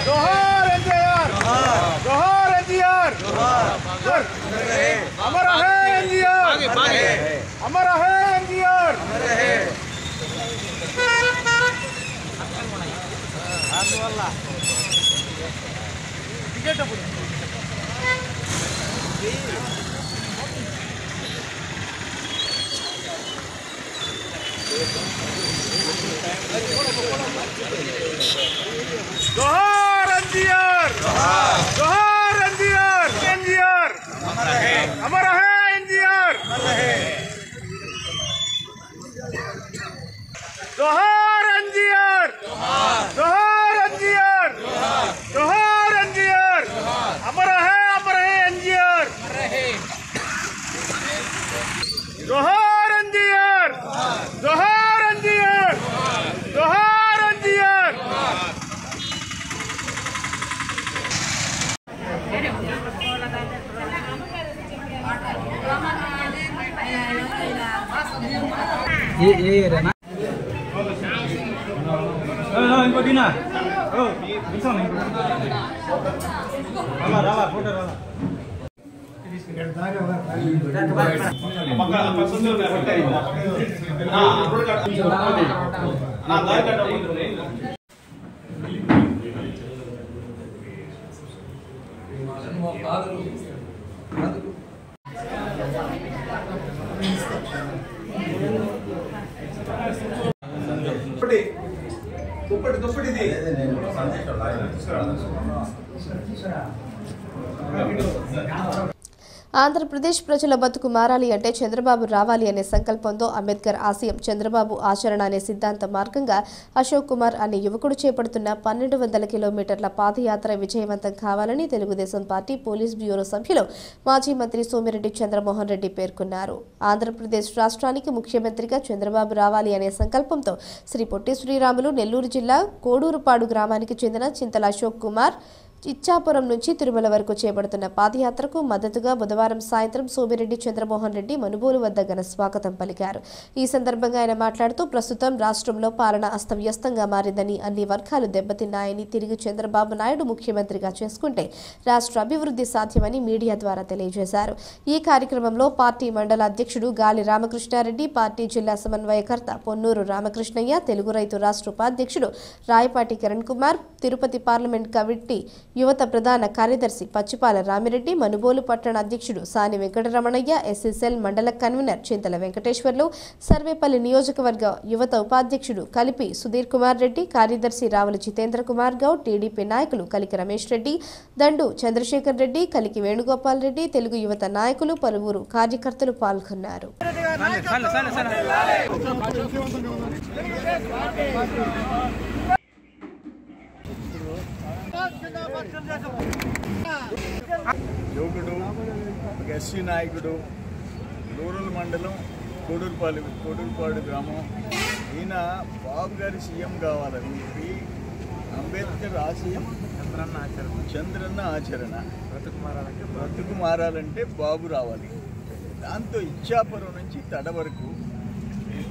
जोहार एनटीआर, जोहार एनटीआर, अमर है एनटीआर, अमर है एनटीआर, जोहार एनटीआर, जोहार एनटीआर, एनटीआर, अमर है एनटीआर, जोहार एनटीआर, जोहार एनटीआर, जोहार एनटीआर, अमर है एनटीआर, जोहार एनटीआर, जोहार एनटीआर, जोहार एनटीआर. ఆంధ్రప్రదేశ్ ప్రజల బతుకు మారాలి అంటే చంద్రబాబు రావాలి అనే సంకల్పంతో అంబేద్కర్ ఆశయం చంద్రబాబు ఆచరణ అనే సిద్ధాంత మార్గంగా అశోక్ కుమార్ అనే యువకుడు చేపడుతున్న 1200 కిలోమీటర్ల పాదయాత్ర విజయవంతం కావాలని తెలుగుదేశం పార్టీ పోలీస్ బ్యూరో సభ్యులు మాజీ మంత్రి సోమిరెడ్డి చంద్రమోహన్ రెడ్డి పేర్కొన్నారు. ఆంధ్రప్రదేశ్ రాష్ట్రానికి ముఖ్యమంత్రిగా చంద్రబాబు రావాలి అనే సంకల్పంతో శ్రీ పొట్టి శ్రీరాములు నెల్లూరు జిల్లా కోడూరుపాడు గ్రామానికి చెందిన చింతల అశోక్ కుమార్ ఇచ్చాపురం నుంచి తిరుమల వరకు చేపడుతున్న పాదయాత్రకు మద్దతుగా బుధవారం సాయంత్రం సోమిరెడ్డి చంద్రమోహన్ రెడ్డి మనుబోలు వద్ద ఘన స్వాగతం పలికారు. ఈ సందర్భంగా ఆయన మాట్లాడుతూ ప్రస్తుతం రాష్ట్రంలో పాలన అస్తవ్యస్తంగా మారిందని, అన్ని వర్గాలు దెబ్బతిన్నాయని, తిరిగి చంద్రబాబు నాయుడు ముఖ్యమంత్రిగా చేసుకుంటే రాష్ట్ర అభివృద్ధి సాధ్యమని మీడియా ద్వారా తెలియజేశారు. ఈ కార్యక్రమంలో పార్టీ మండల అధ్యక్షుడు గాలి రామకృష్ణారెడ్డి, పార్టీ జిల్లా సమన్వయకర్త పొన్నూరు రామకృష్ణయ్య, తెలుగు రైతు రాష్ట్ర ఉపాధ్యక్షుడు రాయపాటి కిరణ్ కుమార్, తిరుపతి పార్లమెంట్ కమిటీ యువత ప్రధాన కార్యదర్శి పచ్చిపాల రామిరెడ్డి, మనుబోలు పట్టణ అధ్యక్షుడు సాని వెంకటరమణయ్య, ఎస్ఎస్ఎల్ మండల కన్వీనర్ చింతల వెంకటేశ్వర్లు, సర్వేపల్లి నియోజకవర్గ యువత ఉపాధ్యక్షుడు కలిపి సుధీర్ కుమార్ రెడ్డి, కార్యదర్శి రావుల జితేంద్ర కుమార్ గౌడ్, టీడీపీ నాయకులు కలికి రమేష్ రెడ్డి, దండు చంద్రశేఖర్ రెడ్డి, కలికి వేణుగోపాల్ రెడ్డి, తెలుగు యువత నాయకులు పలువురు కార్యకర్తలు పాల్గొన్నారు. యువకుడు, ఎస్సీ నాయకుడు, రూరల్ మండలం కోడూరుపాడు గ్రామం. ఈయన బాబు గారి సీఎం కావాలని చెప్పి అంబేద్కర్ ఆశయం చంద్రన్న ఆచరణ బ్రతుకు మారాలంటే బాబు రావాలి. దాంతో ఇచ్చాపురం నుంచి తడ వరకు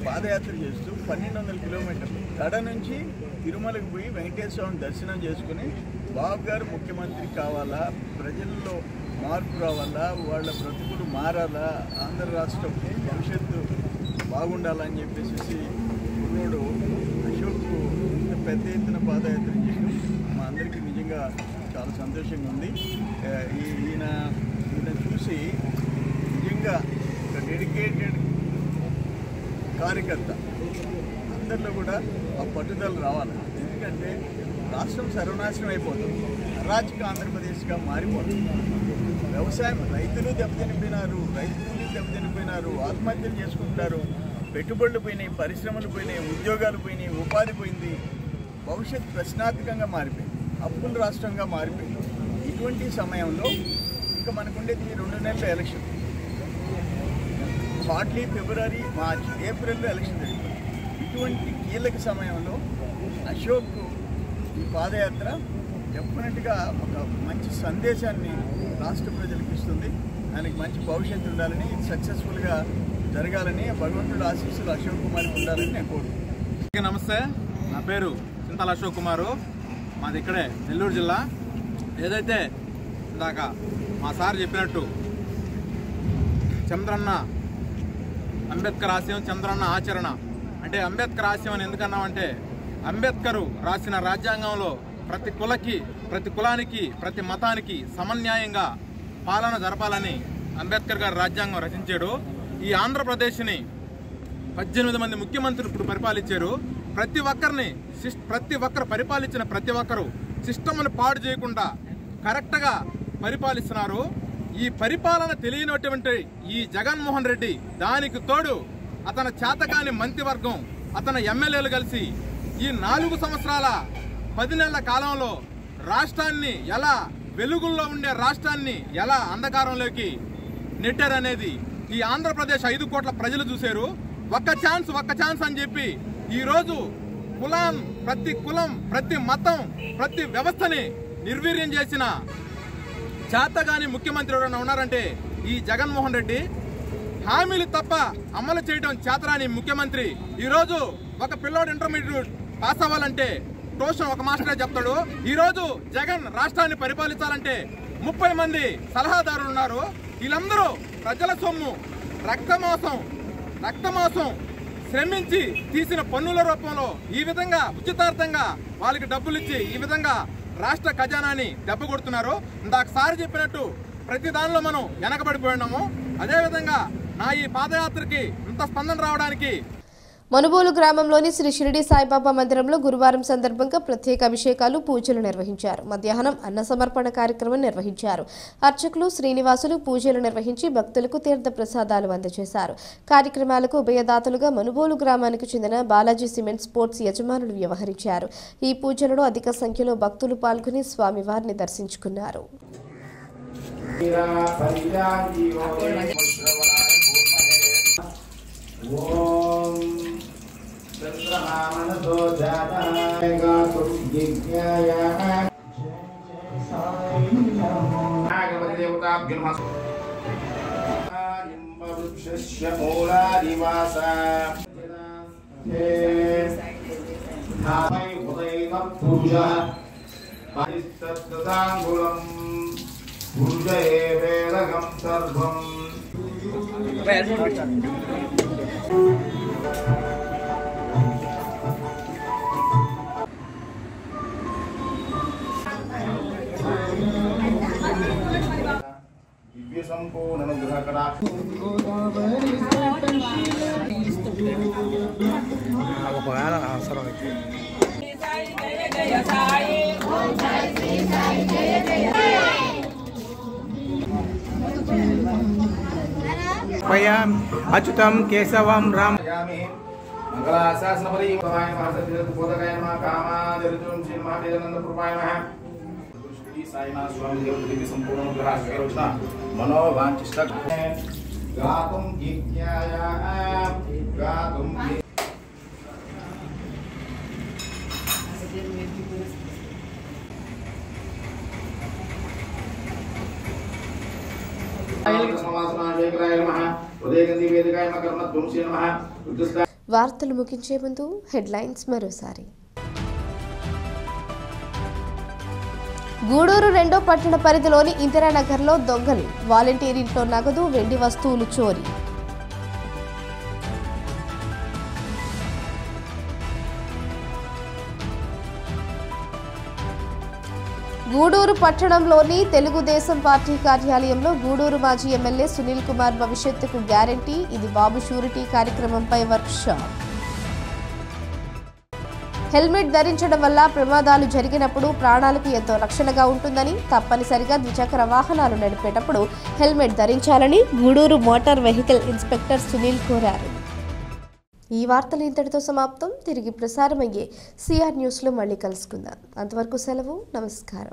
పాదయాత్ర చేస్తూ 1200 కిలోమీటర్లు కడ నుంచి తిరుమలకు పోయి వెంకటేశ్వర స్వామిని దర్శనం చేసుకుని బాబు గారు ముఖ్యమంత్రి కావాలా, ప్రజల్లో మార్పు రావాలా, వాళ్ళ బ్రతుకులు మారాలా, ఆంధ్ర రాష్ట్రం భవిష్యత్తు బాగుండాలని చెప్పేసి కుర్రోడు అశోక్ ఇంత పెద్ద ఎత్తున పాదయాత్ర చేయడం మా అందరికీ నిజంగా చాలా సంతోషంగా ఉంది. ఈయన చూసి నిజంగా ఒక డెడికేటెడ్ కార్యకర్త అందరిలో కూడా ఆ పట్టుదల రావాలి. ఎందుకంటే రాష్ట్రం సర్వనాశనం అయిపోతుంది, అరాచక ఆంధ్రప్రదేశ్గా మారిపోతుంది. వ్యవసాయం రైతులు దెబ్బతినిపోయినారు, రైతులు దెబ్బతినిపోయినారు, ఆత్మహత్యలు చేసుకుంటారు, పెట్టుబడులు పోయినాయి, పరిశ్రమలు పోయినాయి, ఉద్యోగాలు పోయినాయి, ఉపాధి పోయింది, భవిష్యత్ ప్రశ్నార్థకంగా మారిపోయింది, అప్పుల రాష్ట్రంగా మారిపోయింది. ఇటువంటి సమయంలో ఇంకా మనకుండేది 2 నెలల ఎలక్షన్, హార్డ్లీ ఫిబ్రవరి, మార్చ్, ఏప్రిల్లో ఎలక్షన్ జరిగింది. ఇటువంటి కీలక సమయంలో అశోక్ ఈ పాదయాత్ర డెఫినెట్గా ఒక మంచి సందేశాన్ని రాష్ట్ర ప్రజలకు ఇస్తుంది. ఆయనకి మంచి భవిష్యత్తు ఉండాలని, సక్సెస్ఫుల్గా జరగాలని, భగవంతుడు ఆశీస్సులు అశోక్ కుమార్కి ఉండాలని నేను కోరుకుంటున్నాను. నమస్తే, నా పేరు చింతల అశోక్ కుమారు, మాది ఇక్కడే నెల్లూరు జిల్లా. ఏదైతే ఇందాక మా సార్ చెప్పినట్టు చంద్రన్న అంబేద్కర్ ఆశయం, చంద్రన్న ఆచరణ. అంటే అంబేద్కర్ ఆశయం అని ఎందుకన్నామంటే అంబేద్కర్ రాసిన రాజ్యాంగంలో ప్రతి కులానికి ప్రతి మతానికి సమన్యాయంగా పాలన జరపాలని అంబేద్కర్ గారు రాజ్యాంగం రచించాడు. ఈ ఆంధ్రప్రదేశ్ని 18 మంది ముఖ్యమంత్రులు ఇప్పుడు పరిపాలించారు. ప్రతి ఒక్కరు పరిపాలించిన ప్రతి ఒక్కరు సిస్టమ్ని పాడు చేయకుండా కరెక్ట్గా పరిపాలిస్తున్నారు. ఈ పరిపాలన తెలియనటువంటి ఈ జగన్మోహన్ రెడ్డి, దానికి తోడు అతని చేతకాని మంత్రివర్గం, అతని ఎమ్మెల్యేలు కలిసి ఈ 4 సంవత్సరాల 10 నెలల కాలంలో రాష్ట్రాన్ని ఎలా, వెలుగుల్లో ఉండే రాష్ట్రాన్ని ఎలా అంధకారంలోకి నెట్టారనేది ఈ ఆంధ్రప్రదేశ్ 5 కోట్ల ప్రజలు చూశారు. ఒక్క ఛాన్స్ అని చెప్పి ఈరోజు ప్రతి కులం, ప్రతి మతం, ప్రతి వ్యవస్థని నిర్వీర్యం చేసిన చేతగాని ముఖ్యమంత్రి ఎవరైనా ఉన్నారంటే ఈ జగన్మోహన్ రెడ్డి. హామీలు తప్ప అమలు చేయడం చేతరాని ముఖ్యమంత్రి. ఈరోజు ఒక పిల్లోడు ఇంటర్మీడియట్ పాస్ అవ్వాలంటే ట్యూషన్ ఒక మాస్టరే చెప్తాడు. ఈరోజు జగన్ రాష్ట్రాన్ని పరిపాలించాలంటే 30 మంది సలహాదారులు ఉన్నారు. వీళ్ళందరూ ప్రజల సొమ్ము, రక్తమాంసం శ్రమించి తీసిన పన్నుల రూపంలో ఈ విధంగా ఉచితార్థంగా వాళ్ళకి డబ్బులు ఇచ్చి ఈ విధంగా రాష్ట్ర ఖజానాని దెబ్బ కొడుతున్నారు. ఇందాక సార్ చెప్పినట్టు ప్రతి దానిలో మనం వెనకబడిపోయినాము. అదేవిధంగా నా ఈ పాదయాత్రకి ఇంత స్పందన రావడానికి మనుబోలు గ్రామంలోని శ్రీ షిరిడి సాయిబాబా మందిరంలో గురువారం సందర్భంగా ప్రత్యేక అభిషేకాలు, పూజలు నిర్వహించారు. మధ్యాహ్నం అన్న సమర్పణ కార్యక్రమం నిర్వహించారు. అర్చకులు శ్రీనివాసులు పూజలు నిర్వహించి భక్తులకు తీర్థ ప్రసాదాలు అందజేశారు. కార్యక్రమాలకు ఉభయదాతలుగా మనుబోలు గ్రామానికి చెందిన బాలాజీ సిమెంట్ స్పోర్ట్స్ యజమానులు వ్యవహరించారు. ఈ పూజలలో అధిక సంఖ్యలో భక్తులు పాల్గొని స్వామివారిని దర్శించుకున్నారు. ఒకవేళ అవసరం అయితే అచ్యుతం కేశవం రామ్ మనోవాంఛిష్ట గాతుం జిజ్ఞాయ గాతుం వార్తలు ముగించే ముందు హెడ్లైన్స్ మరోసారి. గూడూరు 2వ పట్టణ పరిధిలోని ఇందిరానగర్లో దొంగలు, వాలంటీర్ ఇంట్లో నగదు, వెండి వస్తువులు చోరీ. గూడూరు పట్టణంలోని తెలుగుదేశం పార్టీ కార్యాలయంలో గూడూరు మాజీ ఎమ్మెల్యే సునీల్ కుమార్ భవిష్యత్తుకు గ్యారంటీ, ఇది బాబు షూరిటీ కార్యక్రమంపై వర్క్షాప్. హెల్మెట్ ధరించడం వల్ల ప్రమాదాలు జరిగినప్పుడు ప్రాణాలకు ఎంతో రక్షణగా ఉంటుందని, తప్పనిసరిగా ద్విచక్ర వాహనాలు నడిపేటప్పుడు హెల్మెట్ ధరించాలని Gudur motor vehicle inspector Sunil కోరారు. ఈ వార్తలు ఇంతటితో సమాప్తం. తిరిగి ప్రసారమయ్యే సిఆర్ న్యూస్లో మళ్ళీ కలుసుకుందాం. అంతవరకు సెలవు. నమస్కారం.